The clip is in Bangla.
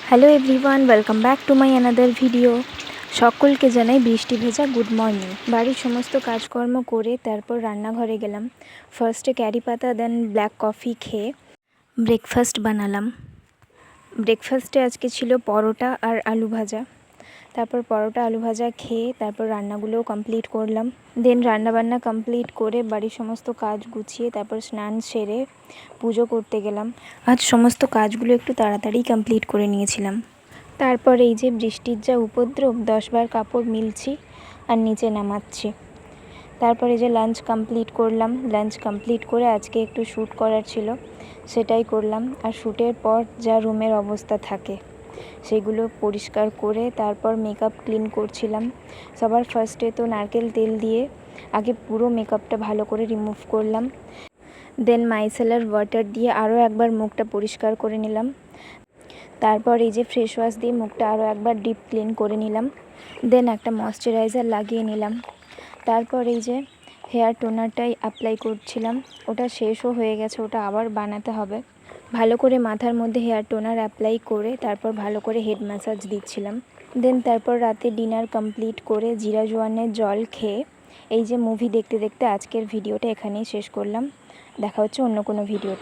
Hello everyone, welcome back to my another video. সকলকে জানাই বৃষ্টি ভেজা গুড মর্নিং। বাড়ির সমস্ত কাজকর্ম করে তারপর রান্নাঘরে গেলাম। ফার্স্টে ক্যারি পাতা দেন ব্ল্যাক কফি খেয়ে ব্রেকফাস্ট বানালাম। ব্রেকফাস্টে আজকে ছিল পরোটা আর আলু ভাজা। তারপর পরোটা আলু ভাজা খেয়ে তারপর রান্নাগুলোও কমপ্লিট করলাম। দেন রান্নাবান্না কমপ্লিট করে বাড়ির সমস্ত কাজ গুছিয়ে তারপর স্নান সেরে পুজো করতে গেলাম। আজ সমস্ত কাজগুলো একটু তাড়াতাড়ি কমপ্লিট করে নিয়েছিলাম। তারপর এই যে বৃষ্টির যা উপদ্রব, 10 বার কাপড় মিলছি আর নিচে নামাচ্ছি। তারপরে যে লাঞ্চ কমপ্লিট করলাম। লাঞ্চ কমপ্লিট করে আজকে একটু শ্যুট করার ছিল, সেটাই করলাম। আর শ্যুটের পর যা রুমের অবস্থা থাকে সেগুলো পরিষ্কার করে তারপর মেকআপ ক্লিন করছিলাম। সবার ফার্স্টে তো নারকেল তেল দিয়ে আগে পুরো মেকআপটা ভালো করে রিমুভ করলাম। দেন মাইসেলার ওয়াটার দিয়ে আরও একবার মুখটা পরিষ্কার করে নিলাম। তারপর এই যে ফ্রেশ ওয়াশ দিয়ে মুখটা আরও একবার ডিপ ক্লিন করে নিলাম। দেন একটা ময়শ্চারাইজার লাগিয়ে নিলাম। তারপর এই যে হেয়ার টোনারটাই অ্যাপ্লাই করছিলাম, ওটা শেষও হয়ে গেছে, ওটা আবার বানাতে হবে। ভালো করে মাথার মধ্যে হেয়ার টোনার অ্যাপ্লাই করে তারপর ভালো করে হেড ম্যাসাজ দিচ্ছিলাম। দেন তারপর রাতে ডিনার কমপ্লিট করে জিরা জোয়ানের জল খেয়ে এই যে মুভি দেখতে দেখতে আজকের ভিডিওটা এখানেই শেষ করলাম। দেখা হচ্ছে অন্য কোনো ভিডিও।